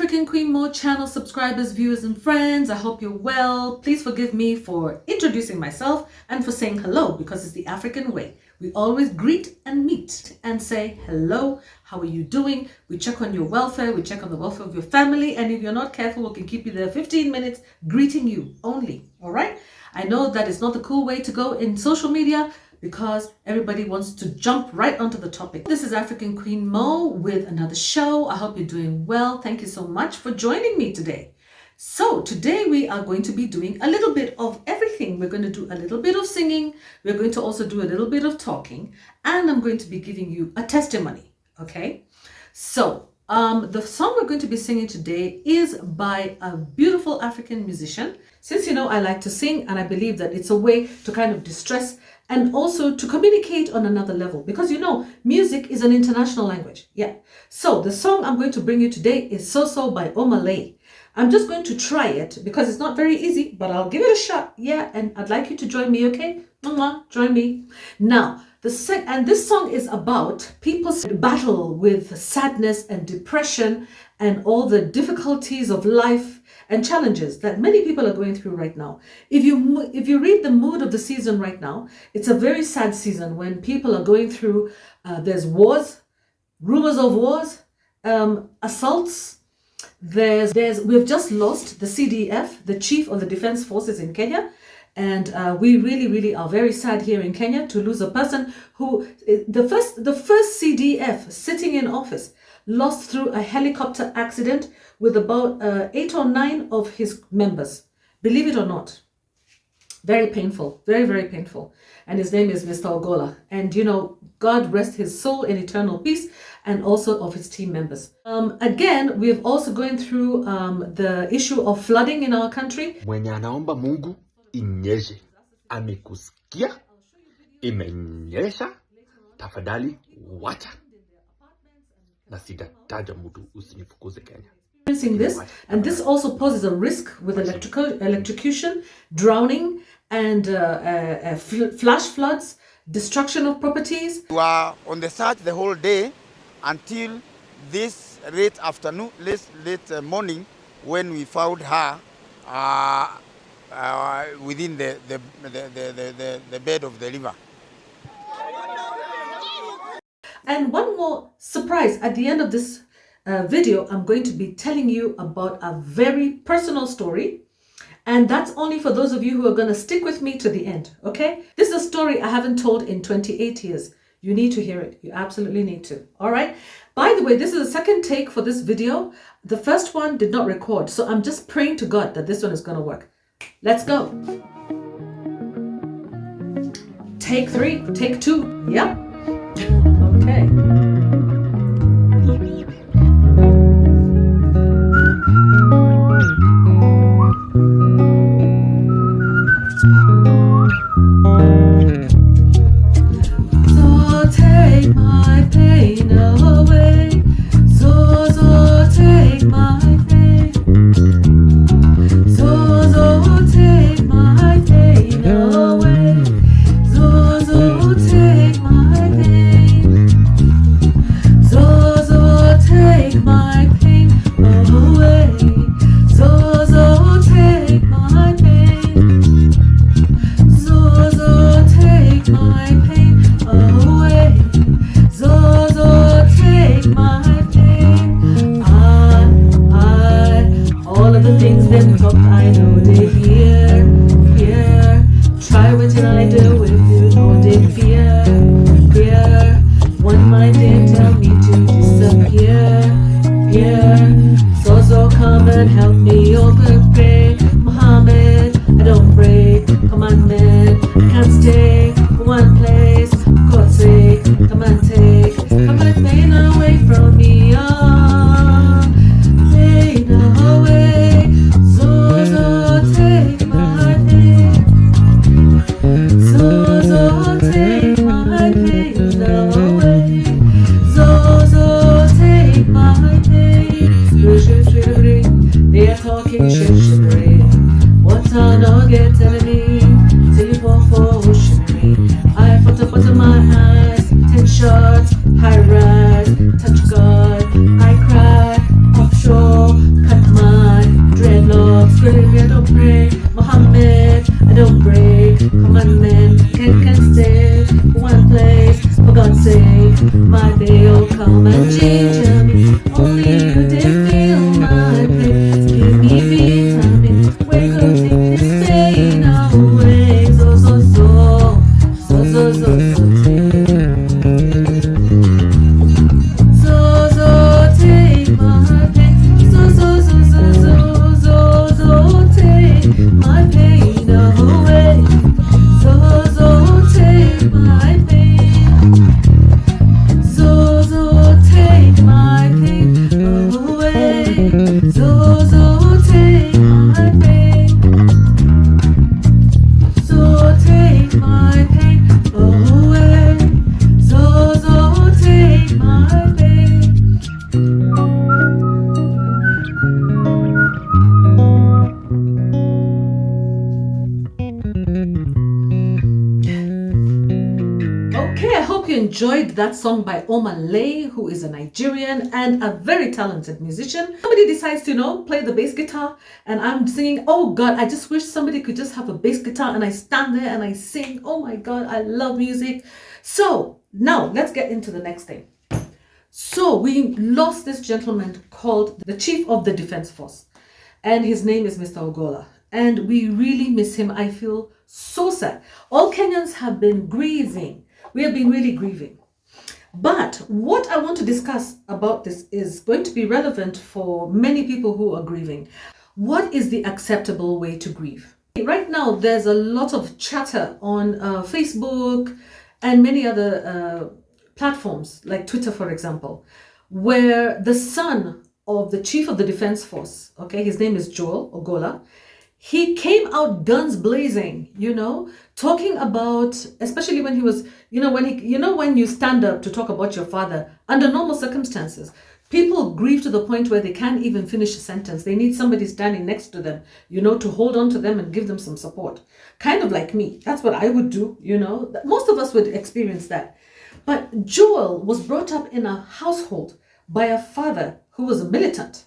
African Queen Mo channel subscribers, viewers, and friends. I hope you're well. Please forgive me for introducing myself and for saying hello, because it's the African way. We always greet and meet and say hello. How are you doing? We check on your welfare. We check on the welfare of your family. And if you're not careful, we can keep you there 15 minutes greeting you only. All right? I know that it's not the cool way to go in social media, because everybody wants to jump right onto the topic. This is African Queen Mo with another show. I hope you're doing well. Thank you so much for joining me today. So today we are going to be doing a little bit of everything. We're going to do a little bit of singing. We're going to also do a little bit of talking, and I'm going to be giving you a testimony. Okay. So the song we're going to be singing today is by a beautiful African musician. Since you know I like to sing, and I believe that it's a way to kind of distress and also to communicate on another level, because you know music is an international language. Yeah. So the song I'm going to bring you today is So So by Omalay. I'm just going to try it because it's not very easy, but I'll give it a shot. Yeah, and I'd like you to join me, okay? Join me. Now, this song is about people's battle with sadness and depression and all the difficulties of life and challenges that many people are going through right now. If you read the mood of the season right now, it's a very sad season when people are going through, there's wars, rumors of wars, assaults. We've just lost the CDF, the Chief of the Defense Forces in Kenya. And we really are very sad here in Kenya to lose a person who, the first CDF sitting in office, lost through a helicopter accident with about 8 or 9 of his members. Believe it or not. Very painful, very painful. And his name is Mr. Ogola. And you know, God rest his soul in eternal peace, and also of his team members. Again, we've also going through the issue of flooding in our country. Mwenye anaomba Mungu inyeshe, amekusikia, imenyesha, tafadhali wacha. Na sitataja mtu, usinifukuze Kenya. This, and this also poses a risk with electrocution, drowning, and flash floods, destruction of properties. We were on the search the whole day until this late afternoon, late morning, when we found her within the bed of the river. And one more surprise, at the end of this video, I'm going to be telling you about a very personal story. And that's only for those of you who are going to stick with me to the end, okay? This is a story I haven't told in 28 years. You need to hear it. You absolutely need to, all right? By the way, this is the second take for this video. The first one did not record, so I'm just praying to God that this one is going to work. Let's go. Take 3, take 2, yeah? Okay. Help me overpray, Muhammad, I don't break commandment, I can't stay for one place, for God's sake, come and take my pain away from me, pain away, so take my pain, so take my pain away, so take my pain. They are talking shit, what I don't get telling me, till you fall for shit. can stay one place. For God's sake, my day will come and change me. Only you could feel my pain. Give me vitamin. We could take this pain away. Take my pain. Take my pain away. Take my pain. Take my pain away. Take my pain. Take my pain away. Take my pain. Okay, I hope you enjoyed that song by Omar Lay, who is a Nigerian and a very talented musician. Somebody decides to, play the bass guitar, and I'm singing, oh God, I just wish somebody could just have a bass guitar, and I stand there and I sing. Oh my God, I love music. So now let's get into the next thing. So we lost this gentleman called the Chief of the Defense Force, and his name is Mr. Ogola. And we really miss him. I feel so sad. All Kenyans have been grieving. We have been really grieving. But what I want to discuss about this is going to be relevant for many people who are grieving. What is the acceptable way to grieve? Right now, there's a lot of chatter on Facebook and many other platforms, like Twitter, for example, where the son of the Chief of the Defense Force, okay, his name is Joel Ogola, he came out guns blazing, talking about, especially when he was, when you stand up to talk about your father under normal circumstances, people grieve to the point where they can't even finish a sentence. They need somebody standing next to them, to hold on to them and give them some support. Kind of like me. That's what I would do, Most of us would experience that. But Joel was brought up in a household by a father who was a militant,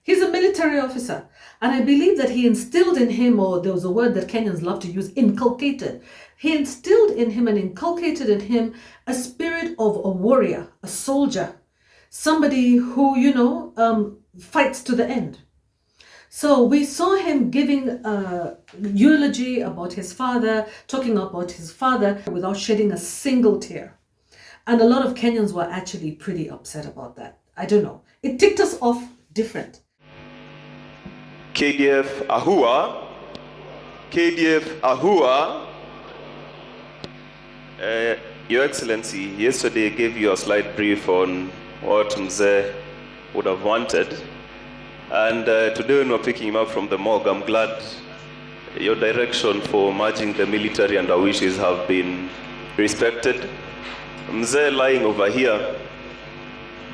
He's a military officer. And I believe that he instilled in him, or there was a word that Kenyans love to use, inculcated. He instilled in him and inculcated in him a spirit of a warrior, a soldier, somebody who, fights to the end. So we saw him giving a eulogy about his father, talking about his father without shedding a single tear. And a lot of Kenyans were actually pretty upset about that. I don't know. It ticked us off different. KDF Ahua, KDF Ahua. Your Excellency, yesterday I gave you a slight brief on what Mzee would have wanted. And today when we're picking him up from the morgue, I'm glad your direction for merging the military and our wishes have been respected. Mzee lying over here,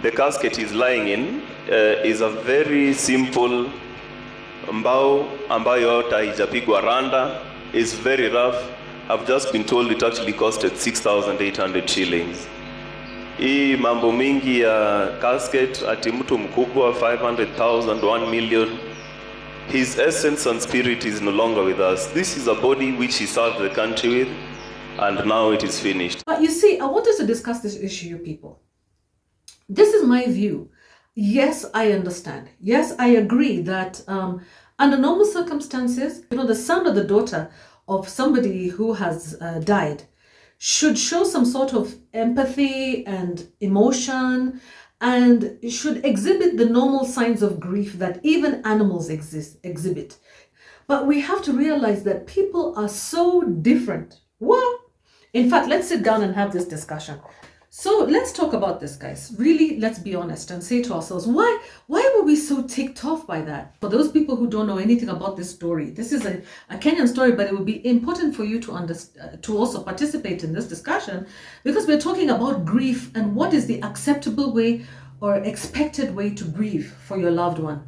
the casket he's lying in is a very simple mbao ambayo hata haijapigwa randa, is very rough. I've just been told it actually costed 6,800 shillings. Hii mambo mingi ya casket ati mtu mkubwa 500,000, 1 million. His essence and spirit is no longer with us. This is a body which he served the country with, and now it is finished. But you see, I wanted to discuss this issue, you people. This is my view. Yes, I understand. Yes, I agree that under normal circumstances, the son or the daughter of somebody who has died should show some sort of empathy and emotion and should exhibit the normal signs of grief that even animals exhibit. But we have to realize that people are so different. What? In fact, let's sit down and have this discussion. So let's talk about this, guys. Really, let's be honest and say to ourselves, why were we so ticked off by that? For those people who don't know anything about this story, this is a Kenyan story, but it would be important for you to understand, to also participate in this discussion, because we're talking about grief and what is the acceptable way or expected way to grieve for your loved one.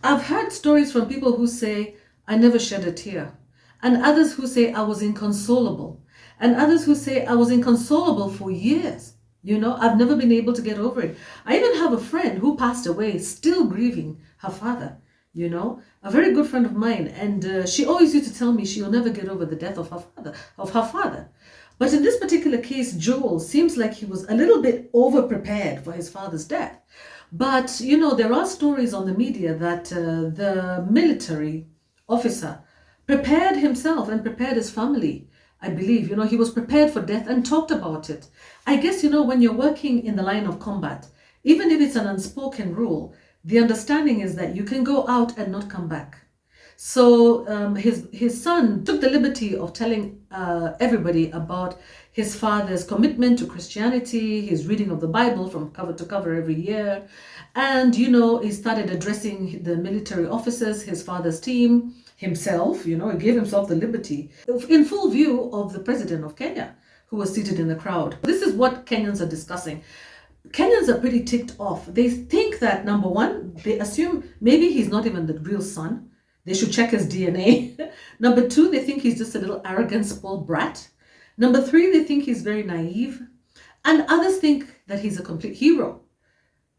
I've heard stories from people who say, I never shed a tear, and others who say I was inconsolable. And others who say, I was inconsolable for years. I've never been able to get over it. I even have a friend who passed away, still grieving her father. you know, a very good friend of mine, and she always used to tell me she'll never get over the death of her father. But in this particular case, Joel seems like he was a little bit over prepared for his father's death. But you know, there are stories on the media that the military officer prepared himself and prepared his family. I believe, you know, he was prepared for death and talked about it. I guess, you know, when you're working in the line of combat, even if it's an unspoken rule, the understanding is that you can go out and not come back. So his son took the liberty of telling everybody about his father's commitment to Christianity, his reading of the Bible from cover to cover every year. And, you know, he started addressing the military officers, his father's team, himself, you know, he gave himself the liberty in full view of the president of Kenya, who was seated in the crowd. This is what Kenyans are discussing. Kenyans are pretty ticked off. They think that, number one, they assume maybe he's not even the real son. They should check his DNA. Number two, they think he's just a little arrogant, spoiled brat. Number three, they think he's very naive. And others think that he's a complete hero.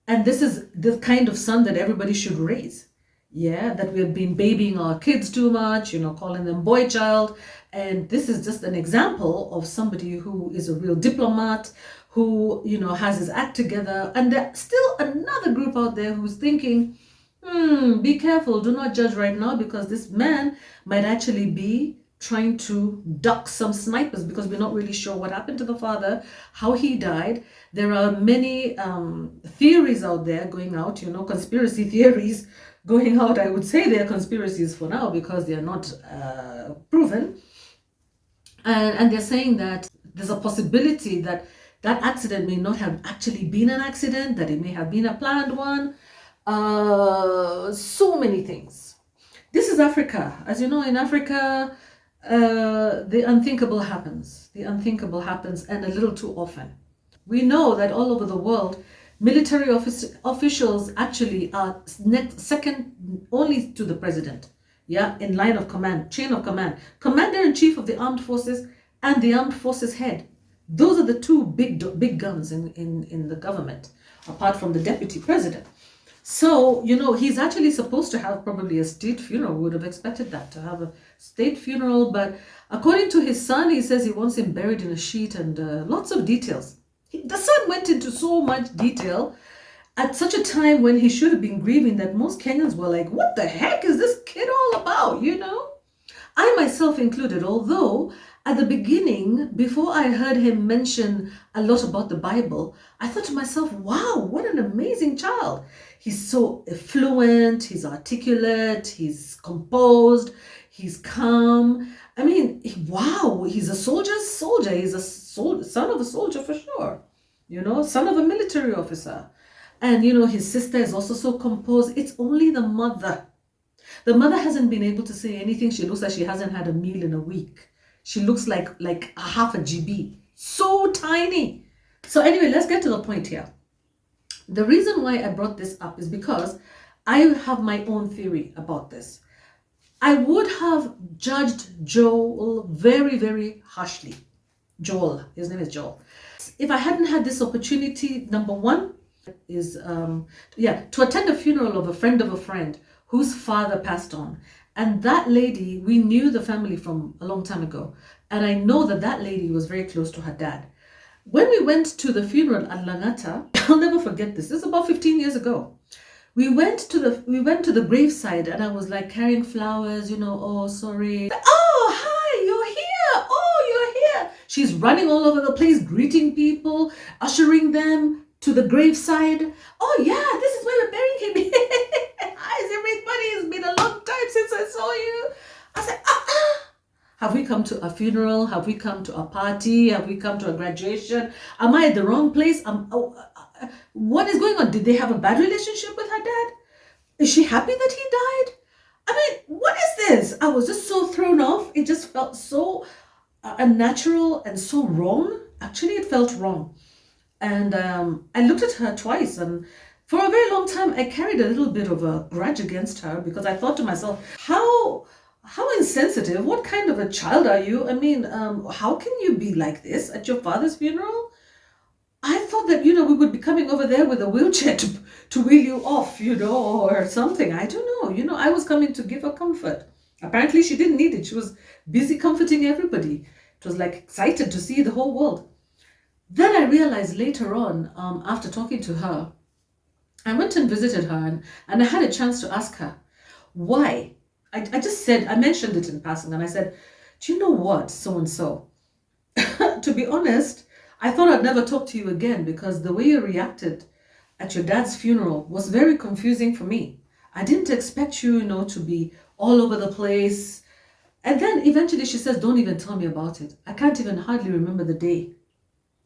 And this is the kind of son that everybody should raise. Yeah, that we have been babying our kids too much, you know, calling them boy child. And this is just an example of somebody who is a real diplomat, who, you know, has his act together. And there's still another group out there who's thinking, be careful, do not judge right now, because this man might actually be trying to duck some snipers, because we're not really sure what happened to the father, how he died. There are many theories out there going out, you know, conspiracy theories going out. I would say they're conspiracies for now because they're not proven. And they're saying that there's a possibility that that accident may not have actually been an accident, that it may have been a planned one. So many things. This is Africa. As you know, in Africa, the unthinkable happens. The unthinkable happens, and a little too often. We know that all over the world, military officials actually are second only to the president. Yeah, in line of command, chain of command. Commander-in-chief of the armed forces and the armed forces head. Those are the two big guns in the government, apart from the deputy president. So, you know, he's actually supposed to have probably a state funeral. We would have expected that, to have a state funeral. But according to his son, he says he wants him buried in a sheet, and lots of details. The son went into so much detail at such a time when he should have been grieving, that most Kenyans were like, what the heck is this kid all about, you know? I myself included, although at the beginning, before I heard him mention a lot about the Bible, I thought to myself, wow, what an amazing child. He's so fluent, he's articulate, he's composed, he's calm. I mean, wow, he's a soldier's soldier. He's a son of a soldier for sure, you know, son of a military officer. And, you know, his sister is also so composed. It's only the mother. The mother hasn't been able to say anything. She looks like she hasn't had a meal in a week. She looks like a half a GB. So tiny. So anyway, let's get to the point here. The reason why I brought this up is because I have my own theory about this. I would have judged Joel very, very harshly. Joel, his name is Joel. If I hadn't had this opportunity, number one, is to attend a funeral of a friend whose father passed on. And that lady, we knew the family from a long time ago, and I know that that lady was very close to her dad. When we went to the funeral at Langata, I'll never forget this. This is about 15 years ago. We went to the graveside, and I was like carrying flowers, you know. Oh, sorry. Oh, hi, you're here. Oh, you're here. She's running all over the place, greeting people, ushering them to the graveside. Oh yeah, this is where we're burying him. Hi, everybody. It's been a long time since I saw you. I said, have we come to a funeral? Have we come to a party? Have we come to a graduation? Am I at the wrong place? What is going on? Did they have a bad relationship with her dad? Is she happy that he died? I mean, what is this? I was just so thrown off. It just felt so unnatural and so wrong. Actually, it felt wrong. And I looked at her twice, and for a very long time, I carried a little bit of a grudge against her, because I thought to myself, how insensitive, what kind of a child are you? I mean, how can you be like this at your father's funeral? I thought that, you know, we would be coming over there with a wheelchair to wheel you off, or something. I don't know. I was coming to give her comfort. Apparently, she didn't need it. She was busy comforting everybody. It was like excited to see the whole world. Then I realized later on, after talking to her, I went and visited her and I had a chance to ask her why. I just said, I mentioned it in passing, and I said, do you know what, so and so? To be honest, I thought I'd never talk to you again because the way you reacted at your dad's funeral was very confusing for me. I didn't expect you, to be all over the place. And then eventually she says, don't even tell me about it. I can't even hardly remember the day.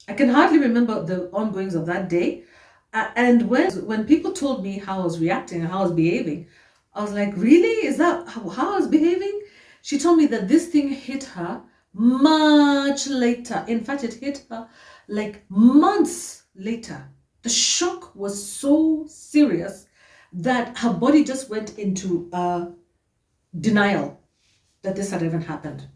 I can hardly remember the ongoings of that day. And when people told me how I was reacting and how I was behaving, I was like, really? Is that how I was behaving? She told me that this thing hit her much later. In fact, it hit her like months later. The shock was so serious that her body just went into denial that this had even happened.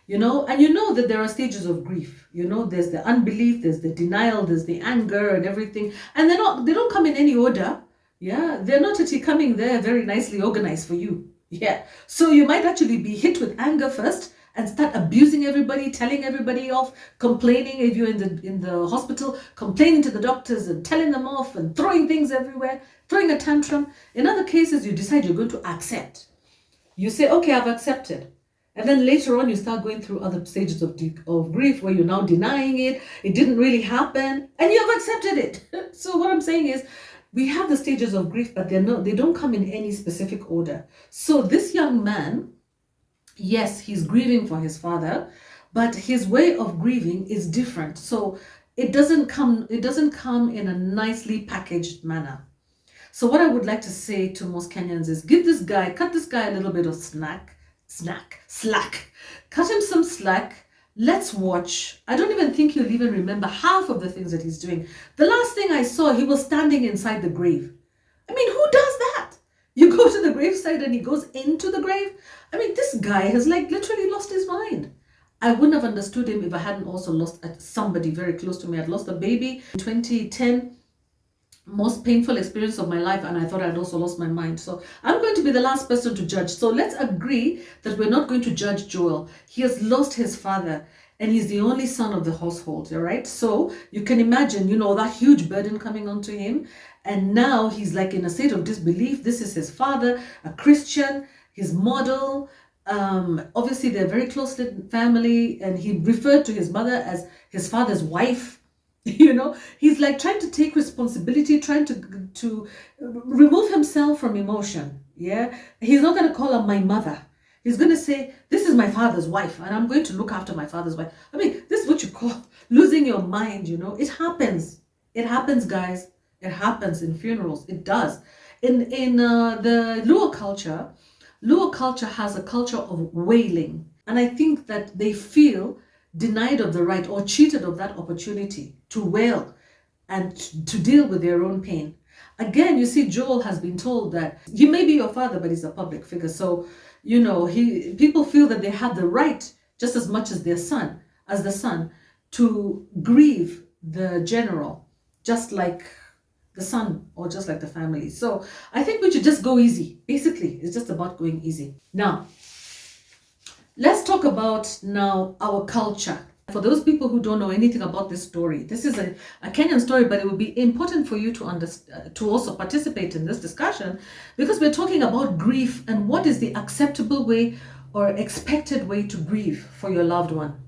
And that there are stages of grief. There's the unbelief, there's the denial, there's the anger and everything. And they don't come in any order. Yeah, they're not actually coming there very nicely organized for you. Yeah. So you might actually be hit with anger first and start abusing everybody, telling everybody off, complaining if you're in the hospital, complaining to the doctors and telling them off and throwing things everywhere, throwing a tantrum. In other cases, you decide you're going to accept. You say, okay, I've accepted. And then later on, you start going through other stages of grief where you're now denying it. It didn't really happen and you have accepted it. So what I'm saying is, we have the stages of grief, but they don't come in any specific order. So this young man, yes, he's grieving for his father, but his way of grieving is different. So it doesn't come in a nicely packaged manner. So what I would like to say to most Kenyans is cut this guy a little bit of slack. Cut him some slack. Let's watch. I don't even think you'll even remember half of the things that he's doing. The last thing I saw, he was standing inside the grave. I mean, who does that? You go to the graveside and he goes into the grave? I mean, this guy has literally lost his mind. I wouldn't have understood him if I hadn't also lost somebody very close to me. I'd lost a baby in 2010. Most painful experience of my life, and I thought I'd also lost my mind. So I'm going to be the last person to judge. So let's agree that we're not going to judge Joel. He has lost his father and he's the only son of the household, all right? So you can imagine, that huge burden coming onto him. And now he's in a state of disbelief. This is his father, a Christian, his model. Obviously, they're a very close-knit family, and he referred to his mother as his father's wife. He's trying to take responsibility, trying to remove himself from emotion. Yeah, he's not going to call her my mother. He's going to say, this is my father's wife and I'm going to look after my father's wife. I mean, this is what you call losing your mind. It happens. It happens, guys. It happens in funerals. It does. In the Luo culture has a culture of wailing, and I think that they feel denied of the right or cheated of that opportunity to wail and to deal with their own pain. Again, you see, Joel has been told that he may be your father, but he's a public figure. So, people feel that they have the right, just as much as the son, to grieve the general, just like the son or just like the family. So I think we should just go easy. Basically, it's just about going easy. Now, let's talk about our culture. For those people who don't know anything about this story, this is a Kenyan story, but it would be important for you to understand, to also participate in this discussion, because we're talking about grief and what is the acceptable way or expected way to grieve for your loved one.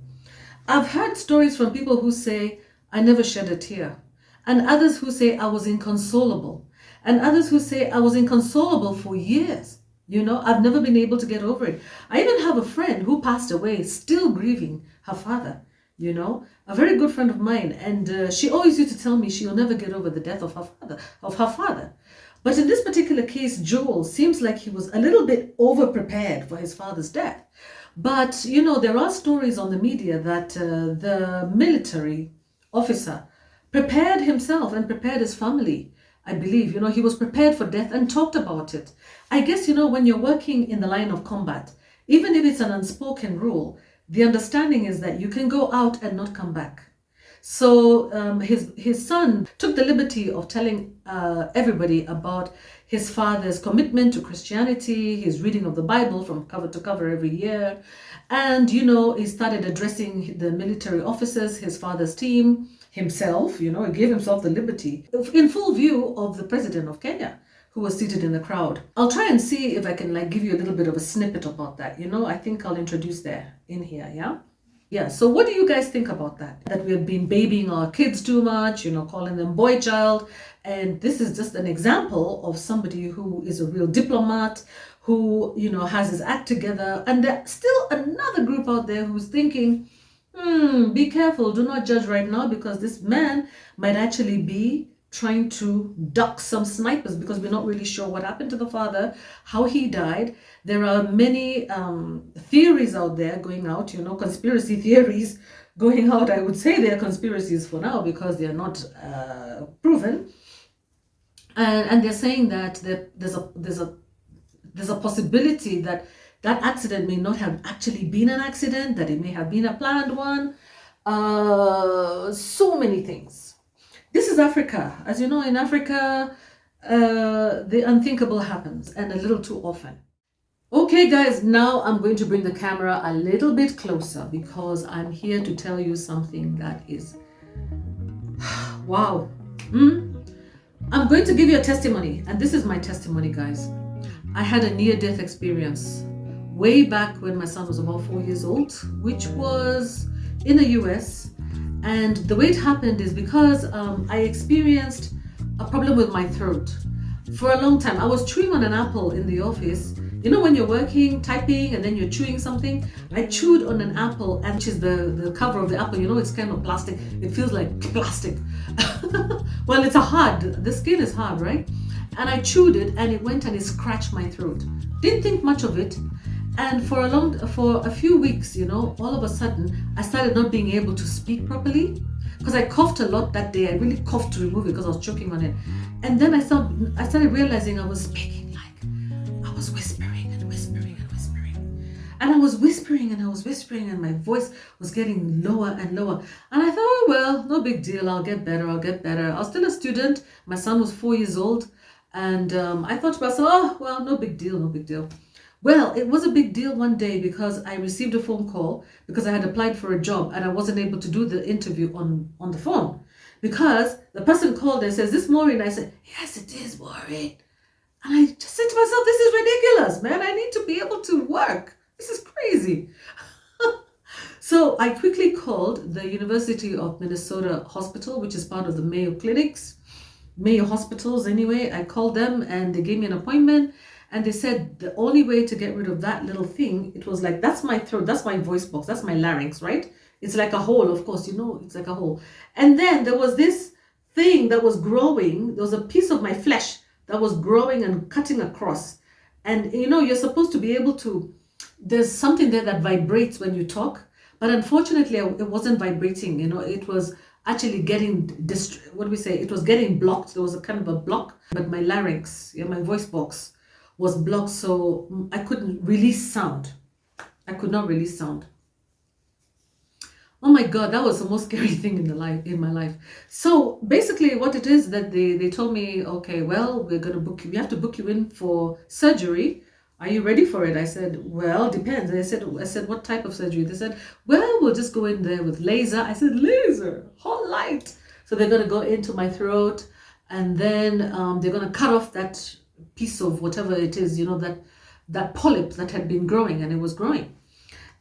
I've heard stories from people who say, I never shed a tear, and others who say I was inconsolable, and others who say I was inconsolable for years. I've never been able to get over it. I even have a friend who passed away, still grieving her father, a very good friend of mine. And she always used to tell me she'll never get over the death of her father. But in this particular case, Joel seems like he was a little bit over-prepared for his father's death. But, there are stories on the media that the military officer prepared himself and prepared his family. I believe, he was prepared for death and talked about it. I guess, when you're working in the line of combat, even if it's an unspoken rule, the understanding is that you can go out and not come back. So his son took the liberty of telling everybody about his father's commitment to Christianity, his reading of the Bible from cover to cover every year. And, you know, he started addressing the military officers, his father's team, himself, you know, he gave himself the liberty in full view of the president of Kenya, who was seated in the crowd. I'll try and see if I can like give you a little bit of a snippet about that. You know, I think I'll introduce there in here, yeah? Yeah, so what do you guys think about that? That we have been babying our kids too much, you know, calling them boy child. And this is just an example of somebody who is a real diplomat, who, you know, has his act together. And there's still another group out there who's thinking, be careful, do not judge right now, because this man might actually be trying to duck some snipers, because we're not really sure what happened to the father, how he died. There are many theories out there going out, you know, conspiracy theories going out. I would say they are conspiracies for now because they are not proven. And they're saying that there's a possibility that that accident may not have actually been an accident, that it may have been a planned one. So many things. This is Africa. As you know, in Africa, the unthinkable happens, and a little too often. Okay, guys, now I'm going to bring the camera a little bit closer because I'm here to tell you something that is wow. I'm going to give you a testimony, and this is my testimony, guys. I had a near-death experience way back when my son was about 4 years old, which was in the US. And the way it happened is because I experienced a problem with my throat for a long time. I was chewing on an apple in the office. You know, when you're working, typing, and then you're chewing something? I chewed on an apple, and which is the cover of the apple. You know, it's kind of plastic. It feels like plastic. Well, it's the skin is hard, right? And I chewed it, and it went and it scratched my throat. Didn't think much of it. And for a few weeks, you know, all of a sudden, I started not being able to speak properly because I coughed a lot that day. I really coughed to remove it because I was choking on it. And then I started realizing I was speaking like I was whispering and whispering and whispering. And I was whispering and I was whispering, and my voice was getting lower and lower. And I thought, oh, well, no big deal. I'll get better. I was still a student. My son was 4 years old. And I thought to myself, oh, well, no big deal. Well, it was a big deal one day because I received a phone call because I had applied for a job and I wasn't able to do the interview on the phone because the person called and says, "This Maureen?" I said, "Yes, it is Maureen." And I just said to myself, this is ridiculous, man. I need to be able to work. This is crazy. So I quickly called the University of Minnesota Hospital, which is part of the Mayo Hospitals anyway. I called them and they gave me an appointment. And they said the only way to get rid of that little thing, it was like, that's my throat, that's my voice box, that's my larynx, right? It's like a hole, of course, you know, it's like a hole. And then there was this thing that was growing. There was a piece of my flesh that was growing and cutting across. And, you know, you're supposed to be able to, there's something there that vibrates when you talk. But unfortunately, it wasn't vibrating, you know, it was actually getting, it was getting blocked. There was a kind of a block, but my larynx, my voice box, was blocked, so I couldn't release sound. I could not release sound. Oh my God, that was the most scary thing in my life. So basically what it is that they told me, okay, well, we have to book you in for surgery. Are you ready for it? I said, well, depends. I said, what type of surgery? They said, well, we'll just go in there with laser. I said, laser, hot light. So they're going to go into my throat, and then they're going to cut off that piece of whatever it is, you know, that polyp that had been growing, and it was growing.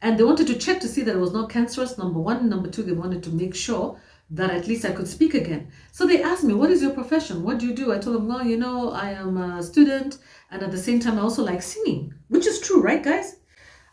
And they wanted to check to see that it was not cancerous, number one. Number two, they wanted to make sure that at least I could speak again. So they asked me, what is your profession? What do you do? I told them, well, you know, I am a student, and at the same time, I also like singing, which is true, right, guys?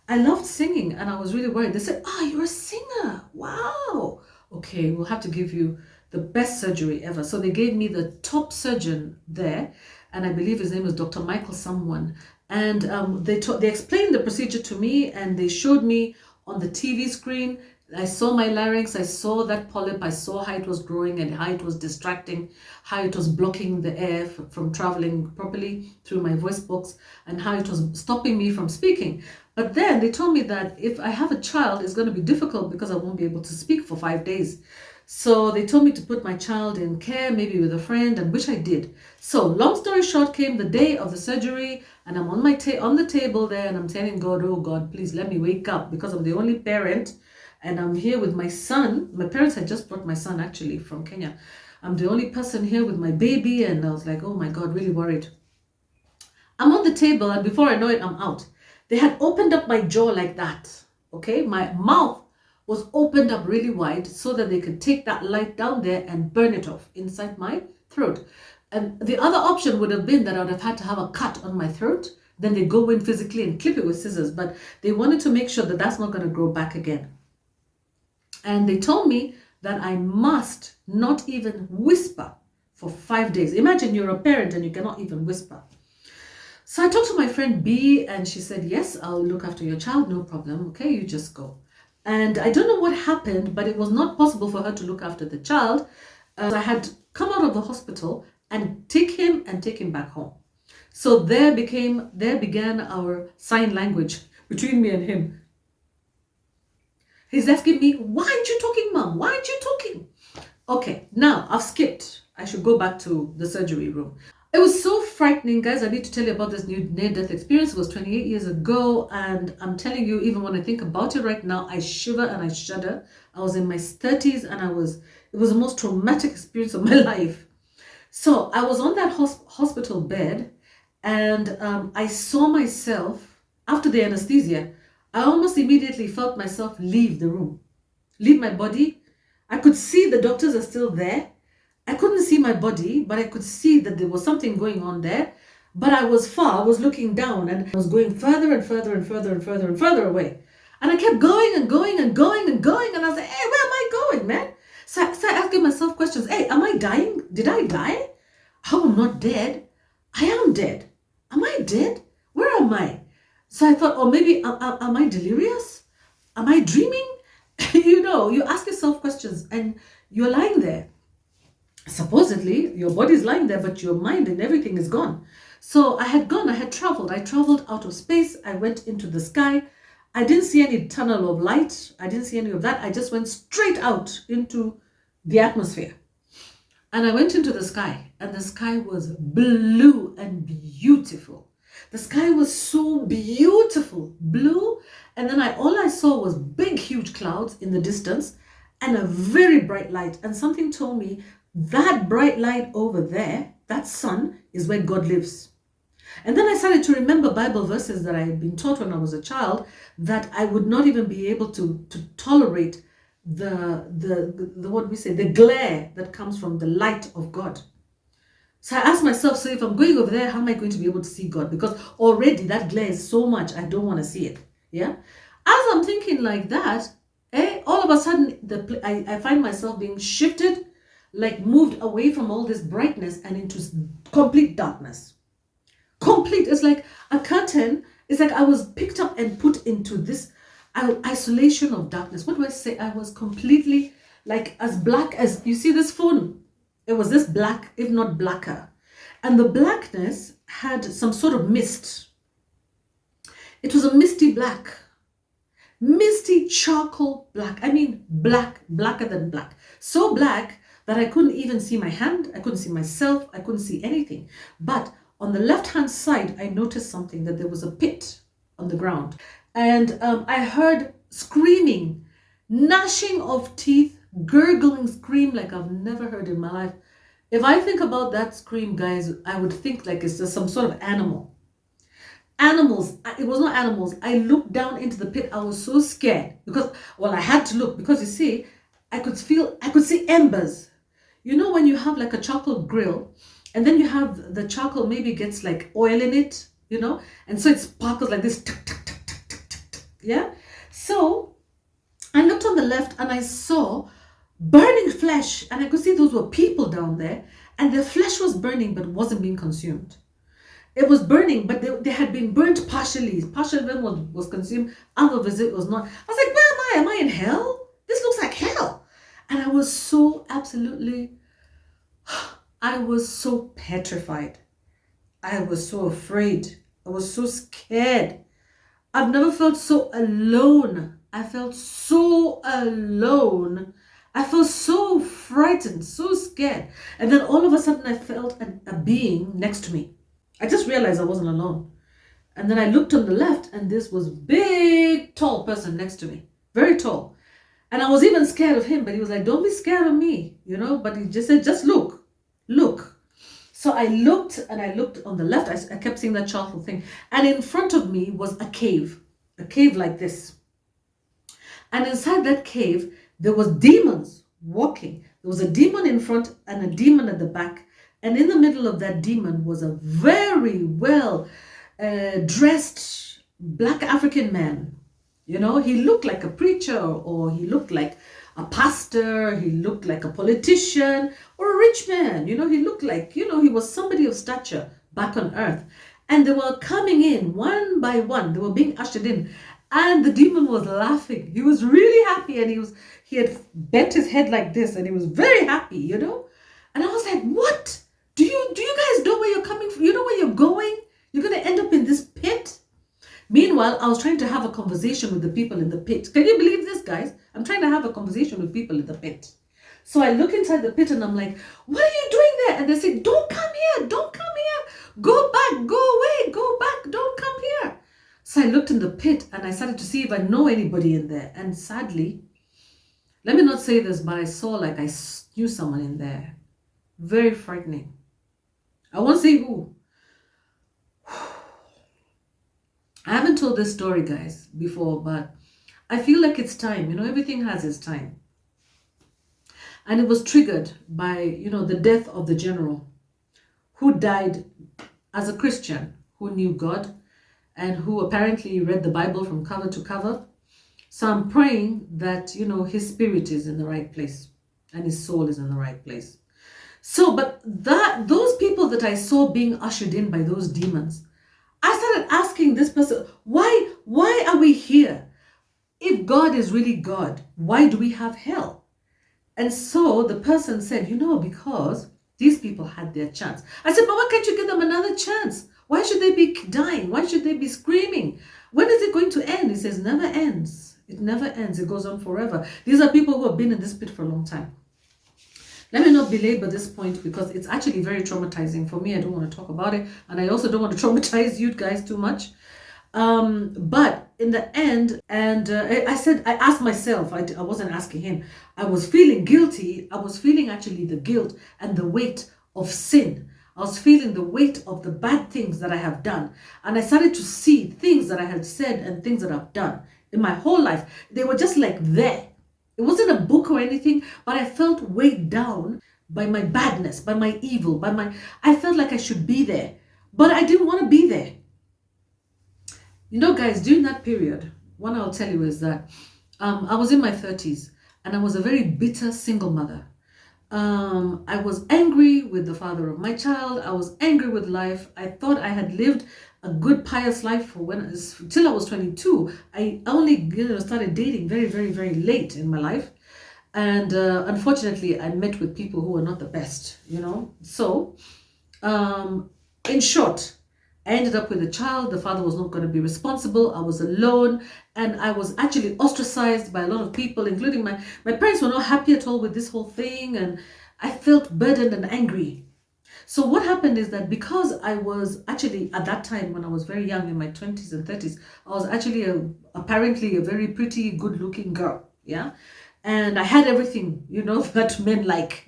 I loved singing, and I was really worried. They said, you're a singer. Wow. Okay, we'll have to give you the best surgery ever. So they gave me the top surgeon there, and I believe his name was Dr. Michael someone. And they explained the procedure to me, and they showed me on the TV screen. I saw my larynx, I saw that polyp, I saw how it was growing and how it was distracting, how it was blocking the air from traveling properly through my voice box, and how it was stopping me from speaking. But then they told me that if I have a child, it's going to be difficult because I won't be able to speak for 5 days. So they told me to put my child in care, maybe with a friend, and which I did. So long story short, came the day of the surgery, and I'm on my on the table there, and I'm telling God, oh God, please let me wake up, because I'm the only parent, and I'm here with my son. My parents had just brought my son actually from Kenya. I'm the only person here with my baby, and I was like, oh my God, really worried. I'm on the table, and before I know it, I'm out. They had opened up my jaw like that. Okay, my mouth was opened up really wide so that they could take that light down there and burn it off inside my throat. And the other option would have been that I would have had to have a cut on my throat. Then they go in physically and clip it with scissors. But they wanted to make sure that that's not going to grow back again. And they told me that I must not even whisper for 5 days. Imagine you're a parent and you cannot even whisper. So I talked to my friend B, and she said, yes, I'll look after your child, no problem. Okay, you just go. And I don't know what happened, but it was not possible for her to look after the child. I had come out of the hospital and take him back home. So there began our sign language between me and him. He's asking me, why aren't you talking, Mom? Why aren't you talking? Okay, now I've skipped. I should go back to the surgery room. It was so frightening, guys. I need to tell you about this new near-death experience. It was 28 years ago, and I'm telling you, even when I think about it right now, I shiver and I shudder. I was in my 30s, and it was the most traumatic experience of my life. So I was on that hospital bed, and I saw myself, after the anesthesia, I almost immediately felt myself leave the room, leave my body. I could see the doctors are still there. I couldn't see my body, but I could see that there was something going on there. But I was far, I was looking down, and I was going further and further and further and further and further away. And I kept going and going and going and going. And I was like, hey, where am I going, man? So I started asking myself questions. Hey, am I dying? Did I die? Oh, I'm not dead. I am dead. Am I dead? Where am I? So I thought, oh, maybe am I delirious? Am I dreaming? You ask yourself questions, and you're lying there. Supposedly your body is lying there, but your mind and everything is gone. So I had traveled out of space. I went into the sky. I didn't see any tunnel of light. I didn't see any of that. I just went straight out into the atmosphere. And I went into the sky, and the sky was blue and beautiful. The sky was so beautiful, blue. And then all I saw was big, huge clouds in the distance and a very bright light. And something told me that bright light over there, that sun, is where God lives. And then I started to remember Bible verses that I had been taught when I was a child, that I would not even be able to tolerate the glare that comes from the light of God. So I asked myself, so if I'm going over there, how am I going to be able to see God? Because already that glare is so much, I don't want to see it. Yeah. As I'm thinking like that, all of a sudden I find myself being shifted, like moved away from all this brightness and into complete darkness. Complete. It's like a curtain. It's like I was picked up and put into this isolation of darkness. What do I say? I was completely like as black as, you see this phone? It was this black, if not blacker. And the blackness had some sort of mist. It was a misty black. Misty charcoal black. I mean black, blacker than black. So black that I couldn't even see my hand. I couldn't see myself. I couldn't see anything. But on the left-hand side, I noticed something, that there was a pit on the ground. And I heard screaming, gnashing of teeth, gurgling scream like I've never heard in my life. If I think about that scream, guys, I would think like it's just some sort of animal. Animals. It was not animals. I looked down into the pit. I was so scared because, well, I had to look because you see, I could see embers. You know when you have like a charcoal grill and then you have the charcoal maybe gets like oil in it, and so it sparkles like this. Yeah. So I looked on the left and I saw burning flesh, and I could see those were people down there, and their flesh was burning but wasn't being consumed. It was burning, but they had been burnt partially. Partial of them was consumed, other of it was not. I was like, where am I? Am I in hell? This looks like hell. And I was so I was so petrified. I was so afraid. I was so scared. I've never felt so alone. I felt so alone. I felt so frightened, so scared. And then all of a sudden I felt a being next to me. I just realized I wasn't alone. And then I looked on the left and this was big, tall person next to me. Very tall. And I was even scared of him, but he was like, don't be scared of me, you know, but he just said, just look, look. So I looked and I looked on the left. I kept seeing that childhood thing. And in front of me was a cave like this. And inside that cave, there was demons walking. There was a demon in front and a demon at the back. And in the middle of that demon was a very well dressed black African man. You know, he looked like a preacher, or he looked like a pastor, he looked like a politician or a rich man. You know, he looked like, you know, he was somebody of stature back on earth. And they were coming in one by one. They were being ushered in. And the demon was laughing. He was really happy, and he had bent his head like this, and he was very happy, you know. And I was like, what? Do you guys know where you're coming from? You know where you're going? You're going to end up in this pit? Meanwhile, I was trying to have a conversation with the people in the pit. Can you believe this, guys? I'm trying to have a conversation with people in the pit. So I look inside the pit and I'm like, what are you doing there? And they say, don't come here. Don't come here. Go back. Go away. Go back. Don't come here. So I looked in the pit and I started to see if I know anybody in there. And sadly, let me not say this, but I saw like I knew someone in there. Very frightening. I won't say who. I haven't told this story, guys, before, but I feel like it's time. You know, everything has its time. And it was triggered by, you know, the death of the general who died as a Christian, who knew God and who apparently read the Bible from cover to cover. So I'm praying that, you know, his spirit is in the right place and his soul is in the right place. So, but those people that I saw being ushered in by those demons, I started asking this person, why are we here? If God is really God, why do we have hell? And so the person said, you know, because these people had their chance. I said, but why can't you give them another chance? Why should they be dying? Why should they be screaming? When is it going to end? He says, never ends. It never ends. It goes on forever. These are people who have been in this pit for a long time. Let me not belabor this point because it's actually very traumatizing for me. I don't want to talk about it. And I also don't want to traumatize you guys too much. But in the end, and I asked myself, I wasn't asking him. I was feeling guilty. I was feeling actually the guilt and the weight of sin. I was feeling the weight of the bad things that I have done. And I started to see things that I had said and things that I've done in my whole life. They were just like there. It wasn't a book or anything, but I felt weighed down by my badness, by my evil, I felt like I should be there, but I didn't want to be there. You know, guys, during that period, one I'll tell you is that I was in my 30s and I was a very bitter single mother. I was angry with the father of my child. I was angry with life. I thought I had lived a good pious life for till I was 22. I only started dating very, very, very late in my life. And unfortunately, I met with people who were not the best, you know. So, in short, I ended up with a child. The father was not going to be responsible. I was alone. And I was actually ostracized by a lot of people, including my parents were not happy at all with this whole thing. And I felt burdened and angry. So what happened is that because I was actually, at that time when I was very young, in my 20s and 30s, I was actually apparently a very pretty, good-looking girl. Yeah. And I had everything, you know, that men like,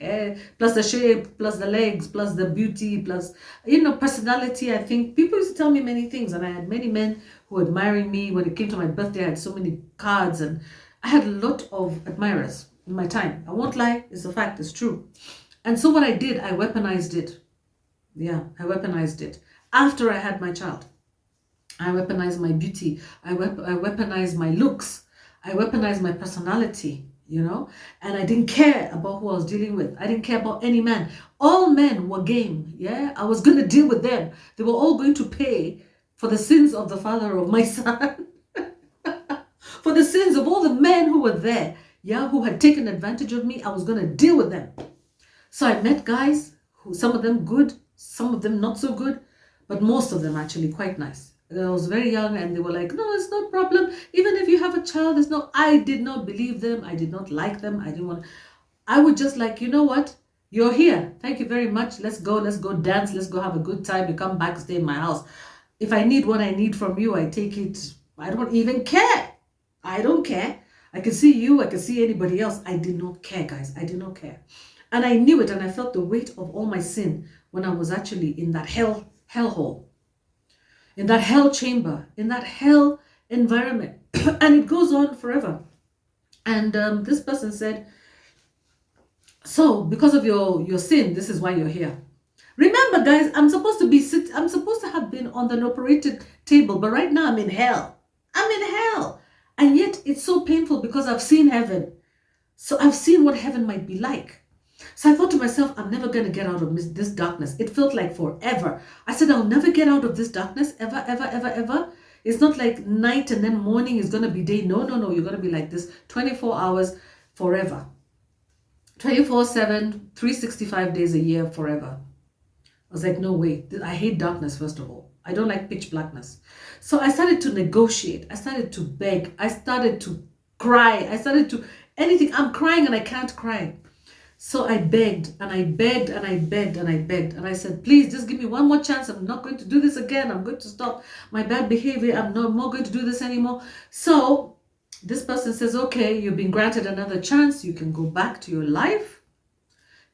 plus the shape, plus the legs, plus the beauty, plus, you know, personality. I think people used to tell me many things, and I had many men who were admiring me. When it came to my birthday, I had so many cards, and I had a lot of admirers in my time. I won't lie, it's a fact, it's true. And so what I did, I weaponized it. Yeah, I weaponized it. After I had my child, I weaponized my beauty. I weaponized my looks. I weaponized my personality. You know, and I didn't care about who I was dealing with. I didn't care about any man. All men were game. Yeah, I was going to deal with them. They were all going to pay for the sins of the father of my son, for the sins of all the men who were there. Yeah, who had taken advantage of me. I was going to deal with them. So I met guys who, some of them good, some of them not so good, but most of them actually quite nice. I was very young and they were like, no, it's no problem. Even if you have a child, it's no, I did not believe them. I did not like them. I didn't want, I would just like, you know what? You're here. Thank you very much. Let's go dance. Let's go have a good time. You come back, stay in my house. If I need what I need from you, I take it. I don't even care. I don't care. I can see you. I can see anybody else. I did not care, guys. I did not care. And I knew it, and I felt the weight of all my sin when I was actually in that hellhole, in that hell chamber, in that hell environment. And it goes on forever. And this person said, so because of your sin, this is why you're here. Remember, guys, I'm supposed to have been on the operated table, but right now I'm in hell. I'm in hell. And yet it's so painful because I've seen heaven. So I've seen what heaven might be like. So I thought to myself, I'm never going to get out of this darkness. It felt like forever. I said, I'll never get out of this darkness, ever, ever, ever, ever. It's not like night and then morning is going to be day. No, no, no. You're going to be like this 24 hours forever. 24/7, 365 days a year, forever. I was like, no way. I hate darkness, first of all. I don't like pitch blackness. So I started to negotiate. I started to beg. I started to cry. I started to anything. I'm crying and I can't cry. So I begged and I begged and I begged and I begged. And I said, please just give me one more chance. I'm not going to do this again. I'm going to stop my bad behavior. I'm not more going to do this anymore. So this person says, okay, you've been granted another chance. You can go back to your life.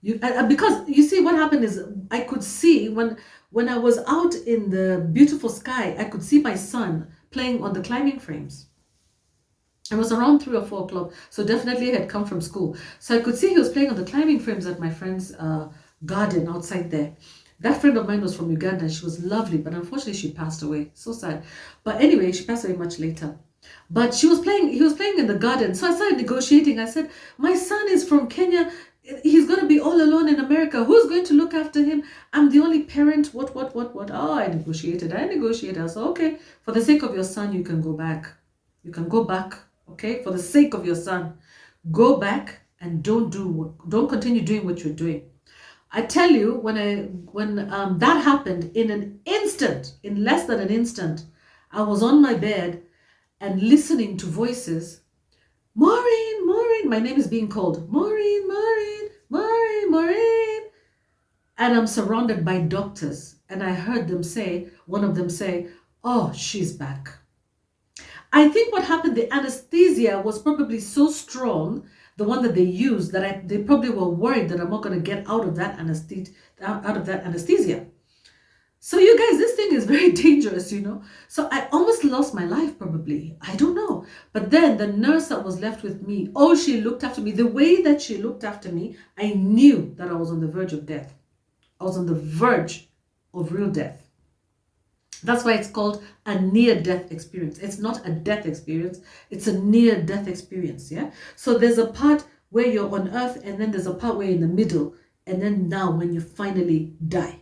Because you see what happened is I could see when I was out in the beautiful sky, I could see my son playing on the climbing frames. It was around 3 or 4 o'clock, so definitely he had come from school. So I could see he was playing on the climbing frames at my friend's garden outside there. That friend of mine was from Uganda and she was lovely, but unfortunately she passed away. So sad. But anyway, she passed away much later. But he was playing in the garden. So I started negotiating. I said, my son is from Kenya. He's going to be all alone in America. Who's going to look after him? I'm the only parent. What? Oh, I negotiated. I said, okay, for the sake of your son, you can go back. You can go back. Okay, for the sake of your son, go back and don't continue doing what you're doing. I tell you, when that happened, in an instant, in less than an instant, I was on my bed and listening to voices. Maureen, Maureen, my name is being called. Maureen, Maureen, Maureen, Maureen. And I'm surrounded by doctors. And I heard them say, one of them say, oh, she's back. I think what happened, the anesthesia was probably so strong, the one that they used, that they probably were worried that I'm not going to get out of that anesthesia. So you guys, this thing is very dangerous, you know. So I almost lost my life probably. I don't know. But then the nurse that was left with me, oh, she looked after me. The way that she looked after me, I knew that I was on the verge of death. I was on the verge of real death. That's why it's called a near-death experience. It's not a death experience. It's a near-death experience, yeah? So there's a part where you're on earth, and then there's a part where you're in the middle, and then now when you finally die.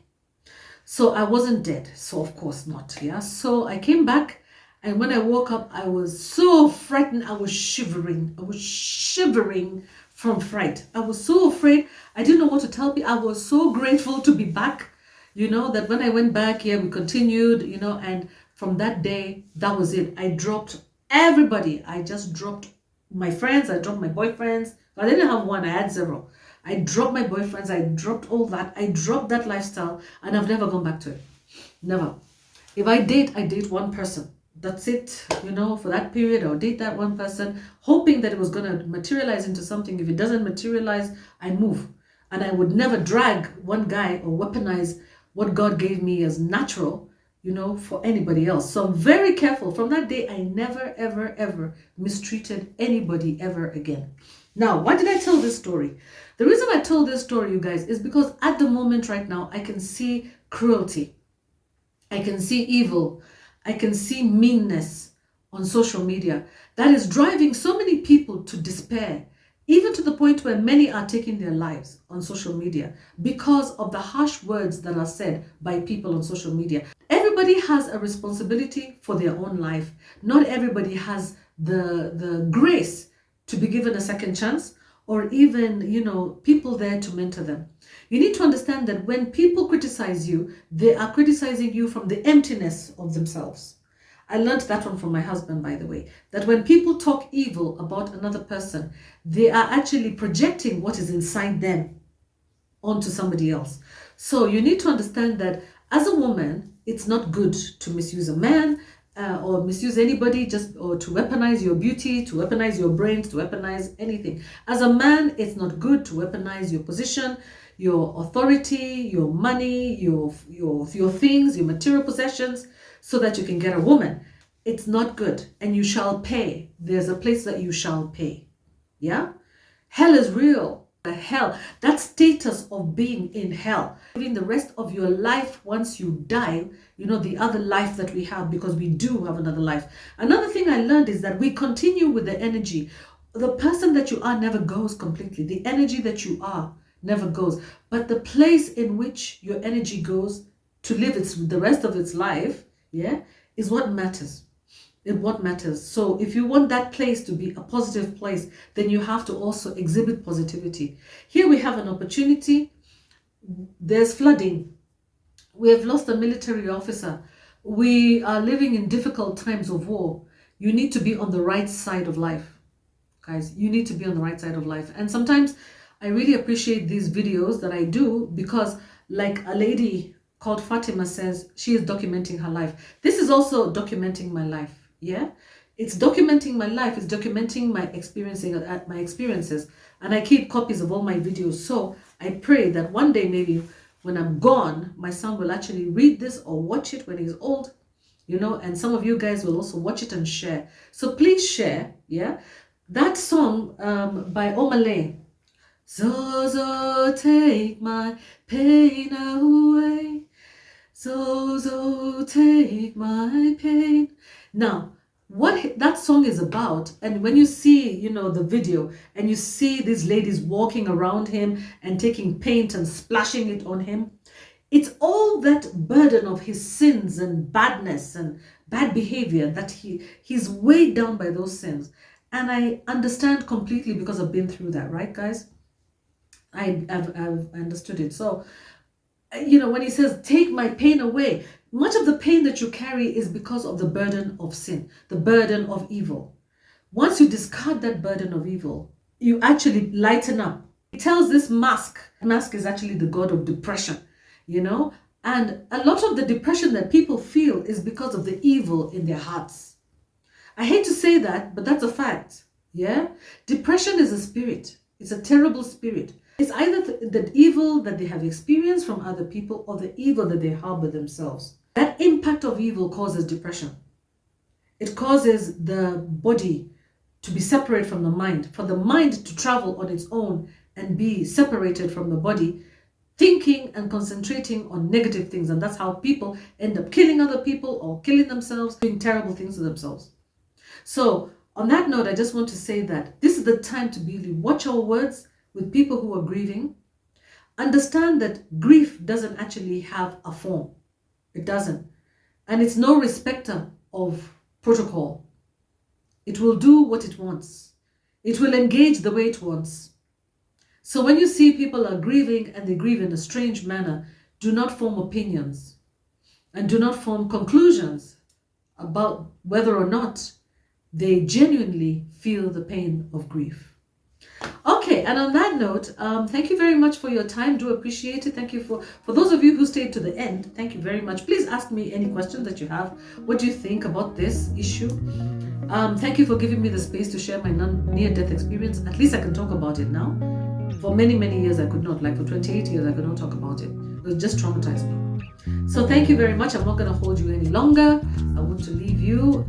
So I wasn't dead, so of course not, yeah? So I came back, and when I woke up, I was so frightened. I was shivering. I was shivering from fright. I was so afraid. I didn't know what to tell people. I was so grateful to be back. You know, that when I went back here, we continued, you know, and from that day, that was it. I dropped everybody. I just dropped my friends. I dropped my boyfriends. I didn't have one. I had several. I dropped my boyfriends. I dropped all that. I dropped that lifestyle, and I've never gone back to it. Never. If I date one person. That's it. You know, for that period, I'll date that one person, hoping that it was going to materialize into something. If it doesn't materialize, I move. And I would never drag one guy or weaponize what God gave me as natural, you know, for anybody else. So I'm very careful. From that day, I never, ever, ever mistreated anybody ever again. Now, why did I tell this story? The reason I told this story, you guys, is because at the moment right now, I can see cruelty. I can see evil. I can see meanness on social media that is driving so many people to despair, even to the point where many are taking their lives on social media because of the harsh words that are said by people on social media. Everybody has a responsibility for their own life. Not everybody has the grace to be given a second chance, or even, you know, people there to mentor them. You need to understand that when people criticize you, they are criticizing you from the emptiness of themselves. I learned that one from my husband, by the way, that when people talk evil about another person, they are actually projecting what is inside them onto somebody else. So you need to understand that as a woman, it's not good to misuse a man or misuse anybody, or to weaponize your beauty, to weaponize your brains, to weaponize anything. As a man, it's not good to weaponize your position, your authority, your money, your things, your material possessions, so that you can get a woman. It's not good, and you shall pay. There's a place that you shall pay. Yeah? Hell is real. The hell, that status of being in hell, living the rest of your life once you die, the other life that we have, because we do have another life. Another thing I learned is that we continue with the energy. The person that you are never goes completely. The energy that you are never goes. But the place in which your energy goes to live the rest of its life, is what matters. What matters. So if you want that place to be a positive place, then you have to also exhibit positivity. Here we have an opportunity. There's flooding. We have lost a military officer. We are living in difficult times of war. You need to be on the right side of life. Guys, you need to be on the right side of life. And sometimes I really appreciate these videos that I do, because like a lady called Fatima says, she is documenting her life. This is also documenting my life. Yeah, it's documenting my life. It's documenting my experiences, and I keep copies of all my videos. So I pray that one day, maybe when I'm gone, my son will actually read this or watch it when he's old, and some of you guys will also watch it and share. So please share. Yeah, that song by Omale, so take my pain away, so take my pain. Now, what that song is about, and when you see, the video, and you see these ladies walking around him and taking paint and splashing it on him, it's all that burden of his sins and badness and bad behavior that he's weighed down by those sins. And I understand completely, because I've been through that, right, guys? I've understood it. So, when he says, take my pain away, much of the pain that you carry is because of the burden of sin, the burden of evil. Once you discard that burden of evil, you actually lighten up. He tells this mask is actually the god of depression, and a lot of the depression that people feel is because of the evil in their hearts. I hate to say that, but that's a fact. Yeah? Depression is a spirit. It's a terrible spirit. It's either the evil that they have experienced from other people, or the evil that they harbor themselves. That impact of evil causes depression. It causes the body to be separate from the mind, for the mind to travel on its own and be separated from the body, thinking and concentrating on negative things. And that's how people end up killing other people or killing themselves, doing terrible things to themselves. So on that note, I just want to say that this is the time to really watch our words with people who are grieving. Understand that grief doesn't actually have a form. It doesn't. And it's no respecter of protocol. It will do what it wants. It will engage the way it wants. So when you see people are grieving and they grieve in a strange manner, do not form opinions and do not form conclusions about whether or not they genuinely feel the pain of grief. Okay, and on that note, thank you very much for your time. Do appreciate it. Thank you for those of you who stayed to the end. Thank you very much. Please ask me any questions that you have. What do you think about this issue? Thank you for giving me the space to share my near-death experience. At least I can talk about it now. For many, many years I could not. Like for 28 years I could not talk about it. It just traumatized me. So thank you very much. I'm not going to hold you any longer. I want to leave you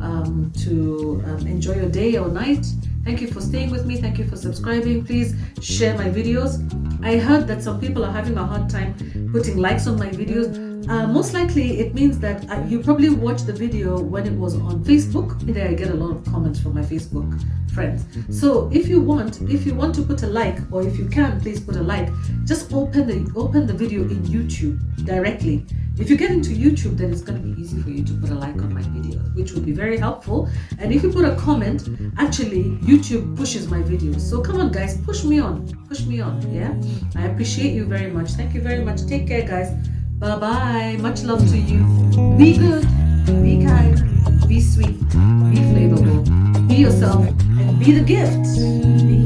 to enjoy your day or night. Thank you for staying with me. Thank you for subscribing. Please share my videos. I heard that some people are having a hard time putting likes on my videos. Most likely it means that you probably watched the video when it was on Facebook. There I get a lot of comments from my Facebook friends. So if you want to put a like, or if you can, please put a like. Just open the video in YouTube directly. If you get into YouTube, then it's going to be easy for you to put a like on my videos, which will be very helpful. And if you put a comment, actually YouTube pushes my videos. So come on guys, push me on, yeah? I appreciate you very much. Thank you very much. Take care guys. Bye bye. Much love to you. Be good, be kind. be sweet, be flavorful, be yourself, and be the gift. Be